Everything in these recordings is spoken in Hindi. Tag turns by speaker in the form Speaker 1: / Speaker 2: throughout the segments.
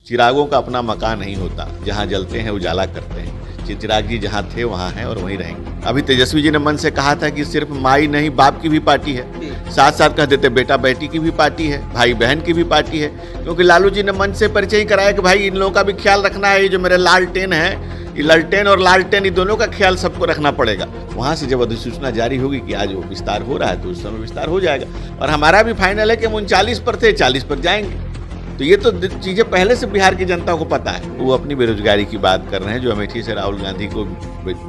Speaker 1: चिरागों का अपना मकान नहीं होता, जहाँ जलते हैं उजाला करते हैं। चिराग जी जहाँ थे वहाँ हैं और वहीं रहेंगे। अभी तेजस्वी जी ने मन से कहा था कि सिर्फ माई नहीं बाप की भी पार्टी है, साथ साथ कह देते बेटा बेटी की भी पार्टी है, भाई बहन की भी पार्टी है, क्योंकि लालू जी ने मन से परिचय ही कराया कि भाई इन लोगों का भी ख्याल रखना है। ये जो मेरे लालटेन है, ये लालटेन और लालटेन इन दोनों का ख्याल सबको रखना पड़ेगा। वहाँ से जब अधिसूचना जारी होगी कि आज वो विस्तार हो रहा है तो उस समय विस्तार हो जाएगा। और हमारा भी फाइनल है कि हम 39 पर थे, 40 पर जाएंगे। तो ये तो चीज़ें पहले से बिहार की जनता को पता है। वो अपनी बेरोजगारी की बात कर रहे हैं, जो अमेठी से राहुल गांधी को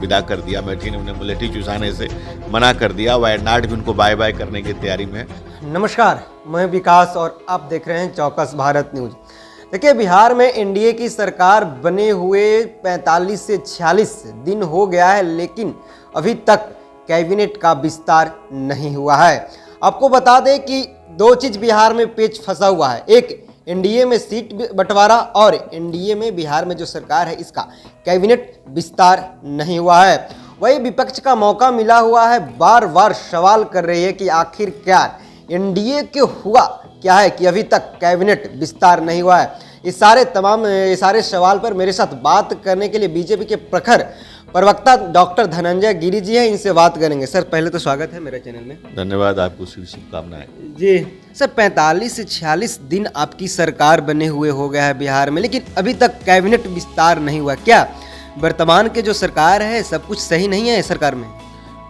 Speaker 1: विदा कर दिया, अमेठी ने उन्हें मुलेठी चुसाने से मना कर दिया, वायनाड भी उनको बाय बाय करने की तैयारी में है।
Speaker 2: नमस्कार, मैं विकास और आप देख रहे हैं चौकस भारत न्यूज। देखिए, बिहार में एनडीए की सरकार बने हुए 45 से 46 दिन हो गया है, लेकिन अभी तक कैबिनेट का विस्तार नहीं हुआ है। आपको बता दें कि दो चीज़ बिहार में पेच फंसा हुआ है, एक एनडीए में सीट बंटवारा और एनडीए में बिहार में जो सरकार है इसका कैबिनेट विस्तार नहीं हुआ है। वही विपक्ष का मौका मिला हुआ है, बार बार सवाल कर रही है कि आखिर क्या एनडीए के हुआ क्या है कि अभी तक कैबिनेट विस्तार नहीं हुआ है। इस सारे सवाल पर मेरे साथ बात करने के लिए बीजेपी के प्रखर प्रवक्ता डॉक्टर धनंजय गिरी जी हैं, इनसे बात करेंगे। सर, पहले तो स्वागत है मेरे चैनल में।
Speaker 1: धन्यवाद, आपको शुभकामनाएं।
Speaker 2: जी सर, 45 से 46 दिन आपकी सरकार बने हुए हो गया है बिहार में, लेकिन अभी तक कैबिनेट विस्तार नहीं हुआ। क्या वर्तमान के जो सरकार है सब कुछ सही नहीं है सरकार में?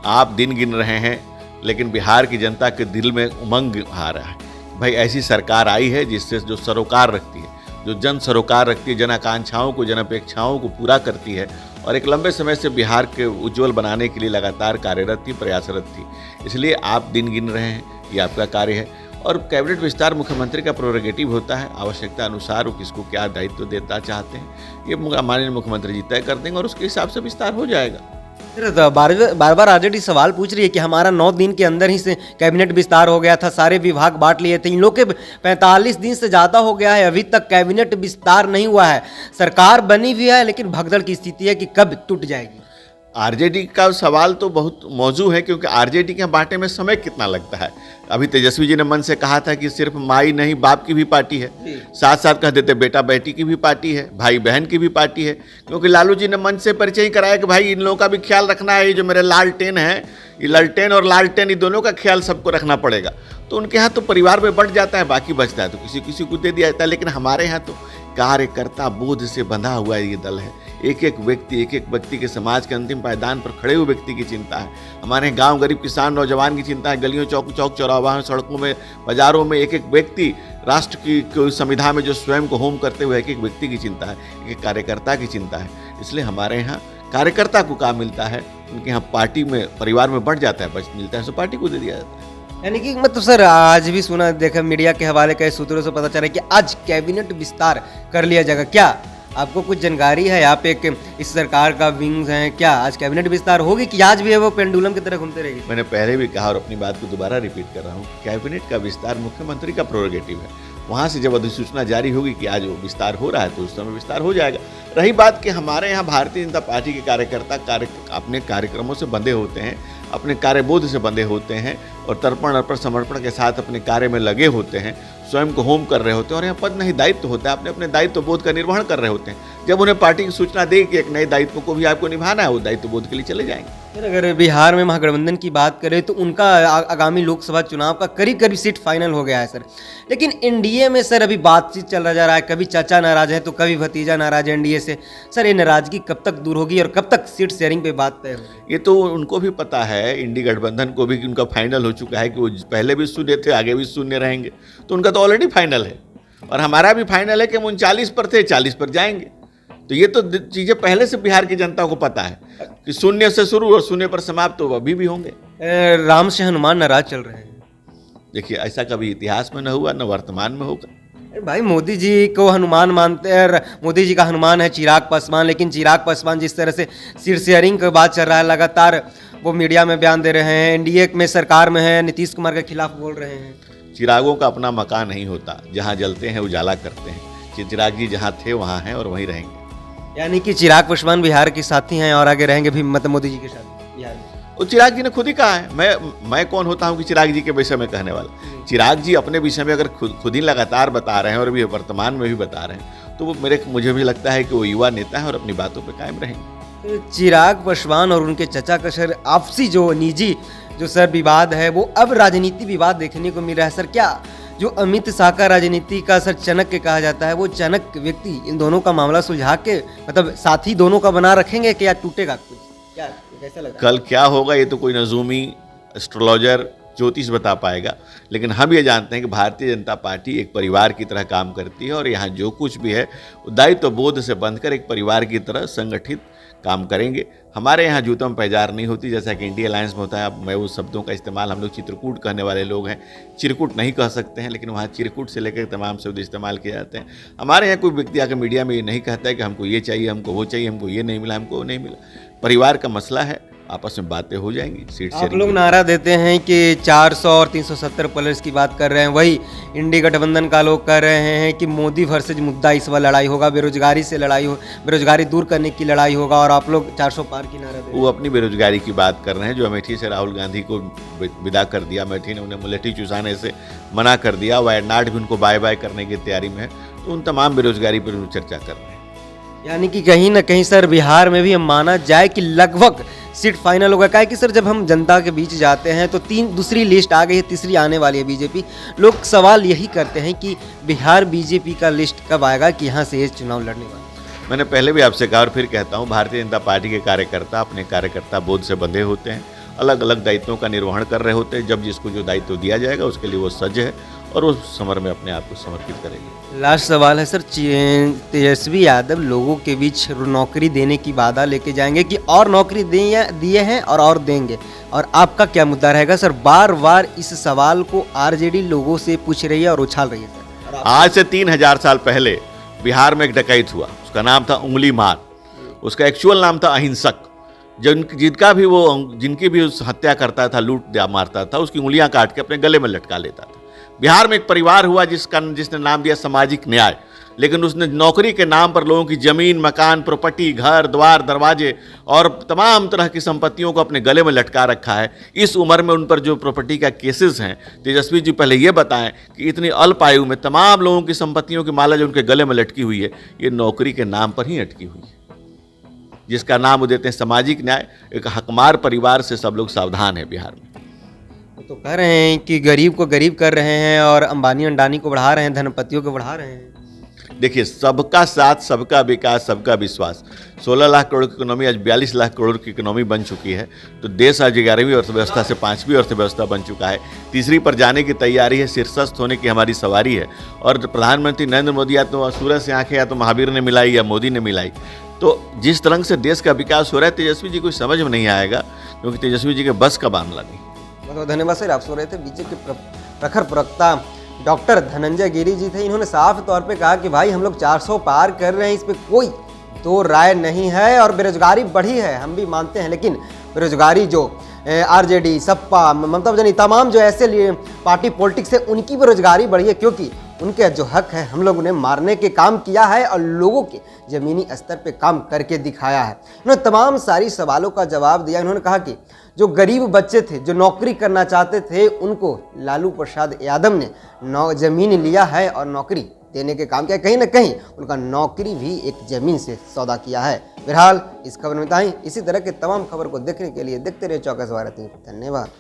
Speaker 1: आप दिन गिन रहे हैं, लेकिन बिहार की जनता के दिल में उमंग आ रहा है। भाई ऐसी सरकार आई है जिससे जो सरोकार रखती है, जो जन सरोकार रखती है, जन आकांक्षाओं को, जन अपेक्षाओं को पूरा करती है और एक लंबे समय से बिहार के उज्जवल बनाने के लिए लगातार कार्यरत थी, प्रयासरत थी। इसलिए आप दिन गिन रहे हैं, ये आपका कार्य है। और कैबिनेट विस्तार मुख्यमंत्री का प्रोरोगेटिव होता है, आवश्यकता अनुसार वो किसको क्या दायित्व देता चाहते हैं ये माननीय मुख्यमंत्री जी तय कर देंगे और उसके हिसाब से विस्तार हो जाएगा।
Speaker 2: बार बार आरजेडी सवाल पूछ रही है कि हमारा 9 दिन के अंदर ही से कैबिनेट विस्तार हो गया था, सारे विभाग बांट लिए थे, इन लोग के 45 दिन से ज़्यादा हो गया है, अभी तक कैबिनेट विस्तार नहीं हुआ है। सरकार बनी हुई है लेकिन भगदड़ की स्थिति है कि कब टूट जाएगी।
Speaker 1: आरजेडी का सवाल तो बहुत मौजू है, क्योंकि आरजेडी के बांटे में समय कितना लगता है। अभी तेजस्वी जी ने मन से कहा था कि सिर्फ माई नहीं बाप की भी पार्टी है, साथ साथ कह देते बेटा बेटी की भी पार्टी है, भाई बहन की भी पार्टी है, क्योंकि लालू जी ने मन से परिचय ही कराया कि भाई इन लोगों का भी ख्याल रखना है। ये जो मेरे लालटेन है, ये लालटेन और लालटेन इन दोनों का ख्याल सबको रखना पड़ेगा। तो उनके यहाँ तो परिवार में बंट जाता है, बाकी बचता है तो किसी किसी को दे दिया जाता है। लेकिन हमारे यहाँ तो कार्यकर्ता बोध से बंधा हुआ ये दल है। एक एक व्यक्ति के समाज के अंतिम पायदान पर खड़े हुए व्यक्ति की चिंता है। हमारे गांव गरीब किसान नौजवान की चिंता है। गलियों चौक चौराहा सड़कों में बाजारों में एक एक व्यक्ति, राष्ट्र की संविधान में जो स्वयं को होम करते हुए एक एक व्यक्ति की चिंता है, एक कार्यकर्ता की चिंता है। इसलिए हमारे यहाँ कार्यकर्ता को काम मिलता है, उनके यहाँ पार्टी में परिवार में बढ़ जाता है, बच मिलता है तो पार्टी को दे दिया जाता है।
Speaker 2: यानी कि मतलब सर, आज भी सुना देखा मीडिया के हवाले कई सूत्रों से पता चला कि आज कैबिनेट विस्तार कर लिया जाएगा। क्या आपको कुछ जानकारी है? आप एक इस सरकार का विंग्स हैं, क्या आज कैबिनेट विस्तार होगी कि आज भी है वो पेंडुलम की तरह घूमते रहेगी?
Speaker 1: मैंने पहले भी कहा और अपनी बात को दोबारा रिपीट कर रहा हूँ, कैबिनेट का विस्तार मुख्यमंत्री का प्रोरोगेटिव है। वहाँ से जब अधिसूचना जारी होगी कि आज वो विस्तार हो रहा है तो उस समय विस्तार हो जाएगा। रही बात कि हमारे यहाँ भारतीय जनता पार्टी के कार्यकर्ता अपने कार्यक्रमों से बंधे होते हैं, अपने कार्यबोध से बंधे होते हैं और तर्पण अर्पण समर्पण के साथ अपने कार्य में लगे होते हैं, स्वयं को होम कर रहे होते हैं और यहाँ पद नहीं दायित्व होता है, अपने अपने दायित्व बोध का निर्वहन कर रहे होते हैं। जब उन्हें पार्टी की सूचना देगी कि एक नए दायित्व को भी आपको निभाना है, वो दायित्व बोध के लिए चले जाएंगे।
Speaker 2: फिर अगर बिहार में महागठबंधन की बात करें तो उनका आगामी लोकसभा चुनाव का करीब सीट फाइनल हो गया है सर, लेकिन एनडीए में सर अभी बातचीत चल रहा जा रहा है। कभी चाचा नाराज है तो कभी भतीजा नाराज है एनडीए से। सर, ये नाराजगी कब तक दूर होगी और कब तक सीट शेयरिंग पे बात तय होगी?
Speaker 1: ये तो उनको भी पता है, इंडी गठबंधन को भी, कि उनका फाइनल हो चुका है कि वो पहले भी शून्य थे, आगे भी शून्य रहेंगे, तो उनका तो ऑलरेडी फाइनल है। और हमारा भी फाइनल है कि हम 39 पर थे, 40 पर जाएंगे। तो ये तो चीज़ें पहले से बिहार की जनता को पता है कि शून्य से शुरू और शून्य पर समाप्त तो अभी भी होंगे।
Speaker 2: राम से हनुमान नाराज चल रहे हैं।
Speaker 1: देखिए, ऐसा कभी इतिहास में न हुआ, न वर्तमान में होगा।
Speaker 2: भाई, मोदी जी को हनुमान मानते हैं, मोदी जी का हनुमान है चिराग पासवान, लेकिन चिराग पासवान जिस तरह से सीट शेयरिंग की बात चल रहा है, लगातार वो मीडिया में बयान दे रहे हैं, एनडीए में सरकार में है, नीतीश कुमार के खिलाफ बोल रहे हैं।
Speaker 1: चिरागों का अपना मकान नहीं होता, जहाँ जलते हैं उजाला करते हैं। चिराग जी जहाँ थे वहाँ हैं और वहीं रहेंगे।
Speaker 2: यानी कि चिराग पासवान बिहार के साथी हैं और आगे रहेंगे भी, मतलब मोदी जी के साथ बिहार में।
Speaker 1: और चिराग जी ने खुद ही कहा है, मैं कौन होता हूँ कि चिराग जी के विषय में कहने वाला। चिराग जी अपने विषय में अगर खुद ही लगातार बता रहे हैं और अभी वर्तमान में भी बता रहे हैं, तो वो मुझे भी लगता है कि वो युवा नेता है और अपनी बातों पर कायम रहेंगे।
Speaker 2: चिराग पासवान और उनके चचा का सर आपसी जो निजी जो सर विवाद है वो अब राजनीति विवाद देखने को मिल रहा है सर। क्या जो अमित शाह का राजनीति का सर चाणक्य कहा जाता है, वो चाणक्य व्यक्ति इन दोनों का मामला सुलझा के मतलब साथी दोनों का बना रखेंगे कि या टूटेगा कुछ, क्या कैसा लग रहा है?
Speaker 1: कल क्या होगा ये तो कोई नजूमी एस्ट्रोलॉजर ज्योतिष बता पाएगा, लेकिन हम ये जानते हैं कि भारतीय जनता पार्टी एक परिवार की तरह काम करती है और यहाँ जो कुछ भी है दायित्व बोध से बंधकर एक परिवार की तरह संगठित काम करेंगे। हमारे यहाँ जूतों में पैजार नहीं होती, जैसा कि इंडिया अलायंस में होता है। अब मैं उस शब्दों का इस्तेमाल, हम लोग चित्रकूट कहने वाले लोग हैं, चिरकुट नहीं कह सकते हैं, लेकिन वहाँ चिरकुट से लेकर तमाम शब्द इस्तेमाल किए जाते हैं। हमारे यहाँ कोई व्यक्ति आकर मीडिया में ये नहीं कहता है कि हमको ये चाहिए, हमको वो चाहिए, हमको ये नहीं मिला, हमको वो नहीं मिला। परिवार का मसला है, आपस में बातें हो जाएंगी, सीट
Speaker 2: आप लोग नारा देते हैं कि 400 और 370 प्लस की बात कर रहे हैं, वही इंडी गठबंधन का लोग कर रहे हैं कि मोदी वर्सेज मुद्दा इस बार लड़ाई होगा, बेरोजगारी से लड़ाई हो, बेरोजगारी दूर करने की लड़ाई होगा, और आप लोग 400 पार की नारा दे रहे हैं।
Speaker 1: वो अपनी बेरोजगारी की बात कर रहे हैं। जो अमेठी से राहुल गांधी को विदा कर दिया, अमेठी ने उन्हें मुलेठी चुसाने से मना कर दिया, वायनाड भी उनको बाय बाय करने की तैयारी में है, तो उन तमाम बेरोजगारी पर चर्चा कर रहे हैं।
Speaker 2: यानी कि कहीं ना कहीं सर बिहार में भी हम माना जाए कि लगभग सीट फाइनल होगा। क्या है कि सर जब हम जनता के बीच जाते हैं तो दूसरी लिस्ट आ गई है, तीसरी आने वाली है बीजेपी। लोग सवाल यही करते हैं कि बिहार बीजेपी का लिस्ट कब आएगा कि यहाँ से ये चुनाव लड़ने वाला।
Speaker 1: मैंने पहले भी आपसे कहा और फिर कहता हूँ, भारतीय जनता पार्टी के कार्यकर्ता अपने कार्यकर्ता बोध से बंधे होते हैं, अलग अलग दायित्वों का निर्वहन कर रहे होते हैं। जब जिसको जो दायित्व दिया जाएगा उसके लिए वो सज्ज है और उस समर में अपने आप को समर्पित करेंगे।
Speaker 2: लास्ट सवाल है सर, तेजस्वी यादव लोगों के बीच नौकरी देने की वादा लेके जाएंगे कि और नौकरी दिए हैं और देंगे, और आपका क्या मुद्दा रहेगा सर? बार बार इस सवाल को आरजेडी लोगों से पूछ रही है और उछाल रही है सर।
Speaker 1: आज से 3000 साल पहले बिहार में एक डकैत हुआ, उसका नाम था उंगली मार, उसका एक्चुअल नाम था अहिंसक। जिनकी भी उस हत्या करता था, लूट मारता था, उसकी उंगलियां काट के अपने गले में लटका लेता था। बिहार में एक परिवार हुआ जिसने नाम दिया सामाजिक न्याय, लेकिन उसने नौकरी के नाम पर लोगों की जमीन, मकान, प्रॉपर्टी, घर द्वार, दरवाजे और तमाम तरह की संपत्तियों को अपने गले में लटका रखा है। इस उम्र में उन पर जो प्रॉपर्टी का केसेस हैं, तेजस्वी जी पहले ये बताएं कि इतनी अल्प आयु में तमाम लोगों की संपत्तियों की माला जो उनके गले में लटकी हुई है, ये नौकरी के नाम पर ही अटकी हुई है, जिसका नाम वो देते हैं सामाजिक न्याय। एक हकमार परिवार से सब लोग सावधान है बिहार में।
Speaker 2: तो कह रहे हैं कि गरीब को गरीब कर रहे हैं और अंबानी अंडानी को बढ़ा रहे हैं, धनपतियों को बढ़ा रहे हैं।
Speaker 1: देखिए, सबका साथ, सबका विकास, सबका विश्वास। 16 लाख करोड़ की इकोनॉमी आज 42 लाख करोड़ की इकोनॉमी बन चुकी है। तो देश आज 11वीं अर्थव्यवस्था से 5वीं अर्थव्यवस्था बन चुका है, तीसरी पर जाने की तैयारी है, शीर्षस्थ होने की हमारी सवारी है। और प्रधानमंत्री नरेंद्र मोदी या तो सूरज से आंखें या तो महावीर ने मिलाई या मोदी ने मिलाई। तो जिस तरह से देश का विकास हो रहा है, तेजस्वी जी को समझ में नहीं आएगा, क्योंकि तेजस्वी जी के बस का मामला नहीं।
Speaker 2: बहुत धन्यवाद सर। आप सुन रहे थे बीजेपी के प्रखर प्रवक्ता डॉक्टर धनंजय गिरी जी थे। इन्होंने साफ तौर पे कहा कि भाई हम लोग 400 पार कर रहे हैं, इस पे कोई दो राय नहीं है। और बेरोजगारी बढ़ी है, हम भी मानते हैं, लेकिन बेरोजगारी जो आरजेडी, सपा, ममता बनर्जी, तमाम जो ऐसे पार्टी पॉलिटिक्स है, उनकी बेरोजगारी बढ़ी है, क्योंकि उनके जो हक है हम लोग उन्हें मारने के काम किया है और लोगों के ज़मीनी स्तर पे काम करके दिखाया है। इन्होंने तमाम सारी सवालों का जवाब दिया। इन्होंने कहा कि जो गरीब बच्चे थे, जो नौकरी करना चाहते थे, उनको लालू प्रसाद यादव ने ज़मीन लिया है और नौकरी देने के काम किया। कहीं ना कहीं उनका नौकरी भी एक ज़मीन से सौदा किया है। फिलहाल इस खबर में इतना ही। इसी तरह के तमाम खबर को देखने के लिए देखते रहिए चौकस भारत न्यूज़। धन्यवाद।